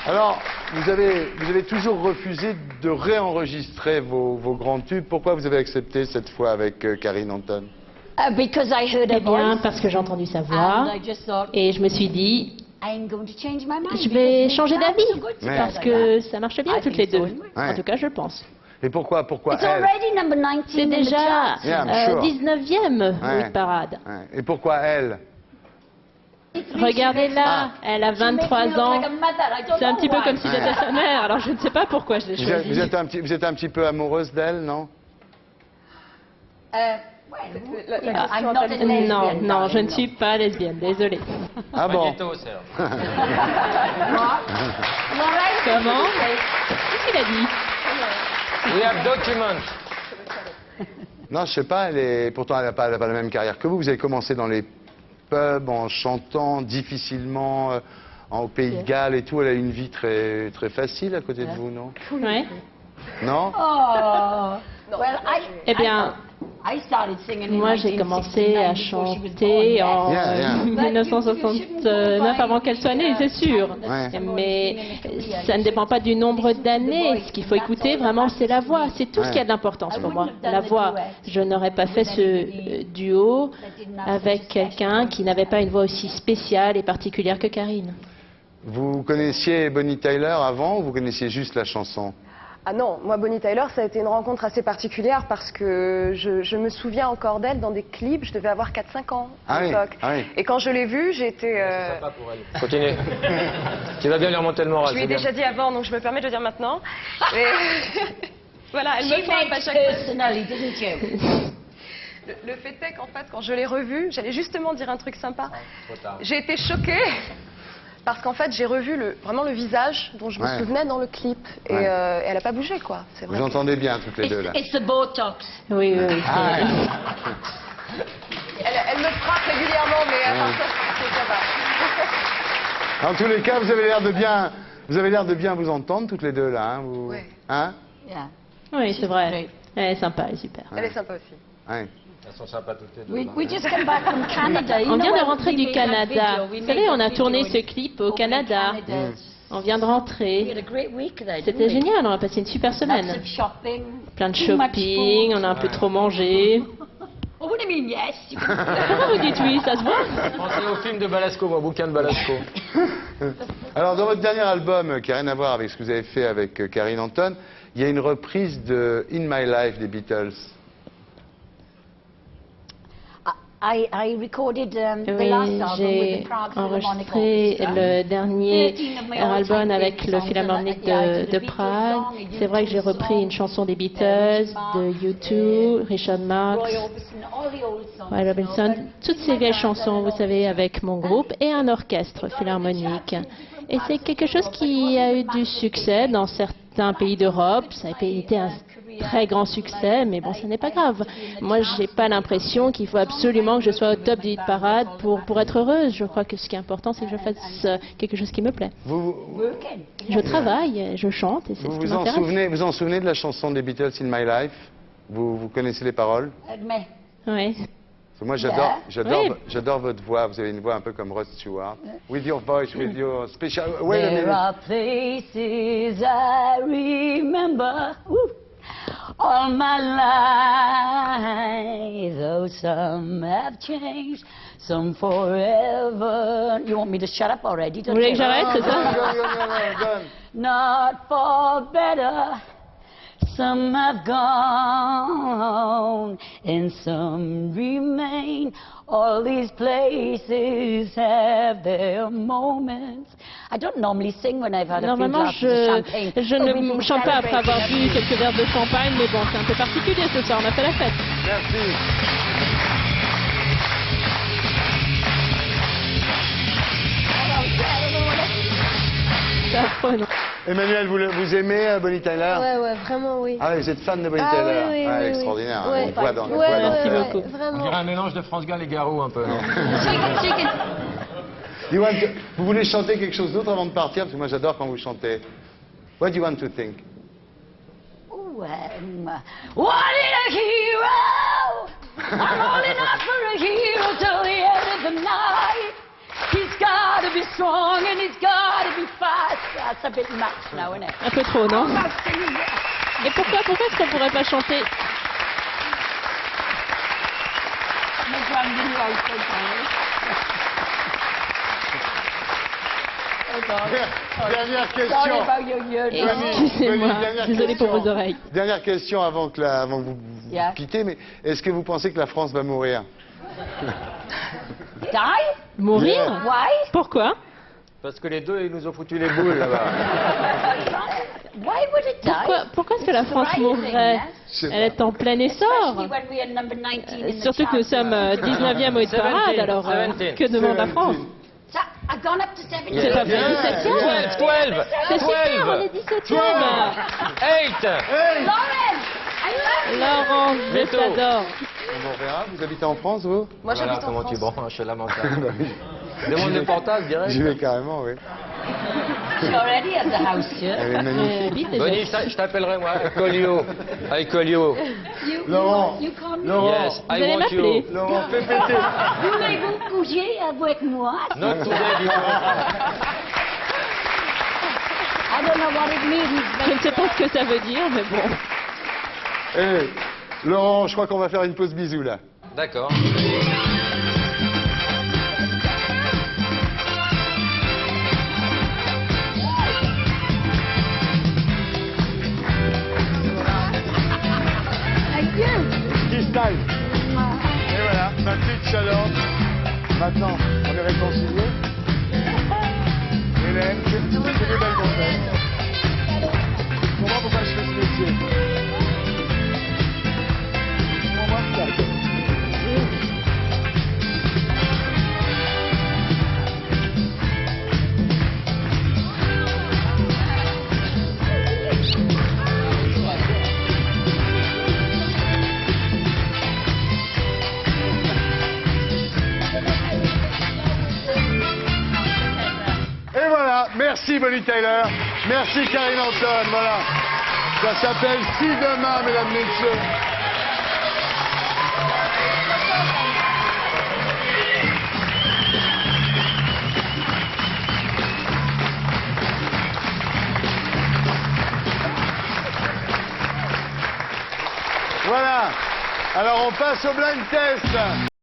Alors, vous avez toujours refusé de réenregistrer vos grands tubes. Pourquoi vous avez accepté cette fois avec Karine Anton? Because I heard Eh a bien, voice, parce que j'ai entendu sa and voix I just thought, et je me suis dit, I ain't going to change my mind. je vais because changer we sound d'avis so good Ouais. parce together. que ça marche bien I toutes think les so, deux. anyway. En tout cas, je pense. Et pourquoi It's elle? already number 19 C'est in the déjà charts. Yeah, I'm sure. 19e Ouais. hit parade. Ouais. Et pourquoi elle? Regardez-la, elle a 23 ans. C'est un petit peu comme si Ouais. j'étais sa mère, alors je ne sais pas pourquoi je l'ai Vous choisie. êtes un petit peu amoureuse d'elle, non? I'm not a lesbian. Non, non, darling, je ne suis pas lesbienne, désolée. Ah bon? Comment? Qu'est-ce qu'il a dit? We have documents. Non, je sais pas, pourtant elle n'a pas la même carrière que vous. Vous avez commencé dans les pubs en chantant difficilement au Pays de Galles et tout. Elle a une vie très, très facile à côté de vous, non? Ouais. Non? Oh. Well, Eh bien, I started singing in moi j'ai commencé à 1969 before she was chanter born. en Yeah, yeah. 1969 avant qu'elle soit née, c'est sûr. Ouais. Mais ça ne dépend pas du nombre d'années. Ce qu'il faut écouter vraiment, c'est la voix. C'est tout ce qui a de l'importance pour moi. La voix. Je n'aurais pas fait ce duo avec quelqu'un qui n'avait pas une voix aussi spéciale et particulière que Karine. Vous connaissiez Bonnie Tyler avant ou vous connaissiez juste la chanson? Ah non, moi Bonnie Tyler, ça a été une rencontre assez particulière parce que je me souviens encore d'elle dans des clips, je devais avoir 4-5 ans à Ah oui, l'époque. ah oui. Et quand je l'ai vue, j'ai été... Sympa pour elle. Continue. Tu vas bien lui remonter le moral. Je lui ai c'est bien. déjà dit avant, donc je me permets de le dire maintenant. Mais... voilà, elle She me frappe à meant chaque fois. personally, didn't you? Le fait est qu'en fait, quand je l'ai revue, j'allais justement dire un truc sympa. Trop tard. J'ai été choquée parce qu'en fait, j'ai revu vraiment le visage dont je me Ouais. souvenais dans le clip. Et Ouais. elle n'a pas bougé, quoi. C'est vrai. Vous entendez bien toutes les deux là. It's the Botox. Oui, oui, oui. Ah ouais. Elle me frappe régulièrement, mais à part ça, c'est ça va. En tous les cas, vous avez l'air de bien vous entendre toutes les deux là. Hein, vous... Ouais. Hein? Yeah. Oui, c'est vrai. Elle est sympa, elle est super. Elle est sympa aussi. Ouais. Elles sont sympas toutes les deux. We just come back from Canada. You On know vient de when rentrer we du made that Canada. video, we Vous made savez, on a that tourné video ce clip au in Canada. On vient de We rentrer. had a great week there, didn't C'était we? génial, on a passé une super Lots semaine. of shopping. Plein de too much shopping, food. on a un peu trop mangé. Oh, what do you mean, yes? Pourquoi vous dites oui, ça se voit? Pensez au film de Balasco, au bouquin de Balasco. Alors, dans votre dernier album, qui n'a rien à voir avec ce que vous avez fait avec Karine Anton, il y a une reprise de In My Life des Beatles. I recorded the Oui, last album with j'ai the Prague Philharmonic enregistré Orchestra. le dernier 13 of my all-time album avec favorite le songs Philharmonique are the de Beatles Prague. song, C'est vrai que j'ai U2 repris song, une chanson des Beatles, de U2, Richard Marx, Roy Orbison, all the old songs. Roy Robinson, toutes ces vieilles chansons, vous savez, avec mon groupe et un orchestre philharmonique. Et c'est quelque chose qui a eu du succès dans certains pays d'Europe. Ça a été un très grand succès, mais bon, ce n'est pas grave. Moi, j'ai pas l'impression qu'il faut absolument que je sois au top du hit parade pour être heureuse. Je crois que ce qui est important, c'est que je fasse quelque chose qui me plaît. Vous Je travaille, je chante, et c'est ce qui vous en m'intéresse. vous en souvenez de la chanson des Beatles In My Life? Vous connaissez les paroles? Mais Oui. Parce que moi, Oui. j'adore votre voix. Vous avez une voix un peu comme Rod Stewart. With your voice, with your special... Wait a there minute. are places I remember all my life, though some have changed, some forever. You want me to shut up already? Vous voulez que j'arrête, c'est ça? Not for better. Some have gone and some remain. All these places have their moments. I don't normally sing when I've had a few Normalement, glasses of champagne. je but we ne do chante pas après celebrate avoir bu quelques verres de champagne, mais bon, c'est un peu particulier ce soir, on a fait la fête. Merci. C'est affreux, non? Emmanuel, vous aimez Bonnie Tyler? Ouais, vraiment, oui. Ah oui, vous êtes fan de Bonnie Ah Tyler? oui, oui, Ouais, oui, extraordinaire. oui. On Ouais. voit dans, on Ouais, voit dans Merci ça. beaucoup. On Vraiment. dirait un mélange de France Gall et Garou un peu, non? You want to- vous voulez chanter quelque chose d'autre avant de partir? Parce que moi, j'adore quand vous chantez. What do you want to think? What in a hero? I'm old enough for a hero till the end of the night. He's gotta be strong and he's gotta be fast. That's a bit much now, isn't it? Un peu trop, non? Et pourquoi est-ce qu'on pourrait pas chanter? Dernière question. Sorry about your ears. Excusez-moi, dernière désolé pour question. vos oreilles. Dernière question avant que vous Yeah. quittez, mais est-ce que vous pensez que la France va mourir? Die? Mourir? Why? Pourquoi? Parce que les deux, ils nous ont foutu les boules là-bas. Why would it die? Pourquoi est-ce que la France mourrait? Elle est en plein essor. Especially when we are number 19 in the Surtout que nous sommes 19e au hit parade, alors que demande la France? So, I've gone up to 17. C'est pas bien Yeah. 17e? 12! C'est super, on est 17e. 8! Lauren! I love you! Laurent, je Veto. t'adore. On vous reverra. Vous habitez en France, vous? Moi, Voilà j'habite en comment France. tu branches la mentale. Demande le portable direct. J'y vais carrément, oui. She already has a house here. Elle est magnifique. Habite déjà. Bonnie, je t'appellerai moi. Colio. I call you. Laurent, You call me. Laurent, Yes, Vous I allez want m'appeler. you. Laurent, fais péter. Voulez-vous coucher avec moi? Not today, dis-moi. I don't know what it means. Je ne sais pas ce que ça veut dire, mais bon. Laurent, je crois qu'on va faire une pause bisous, là. D'accord. Kiss time. Et voilà, ma petite chaleur. Maintenant, on est réconciliés. Hélène, c'est des belles gonzesses. Je comprends pourquoi je fais ce métier. Comprends-moi ça. Et voilà, merci Bonnie Tyler, merci Karine Anton, voilà. Ça s'appelle Si demain, mesdames, messieurs. Voilà, alors on passe au blind test.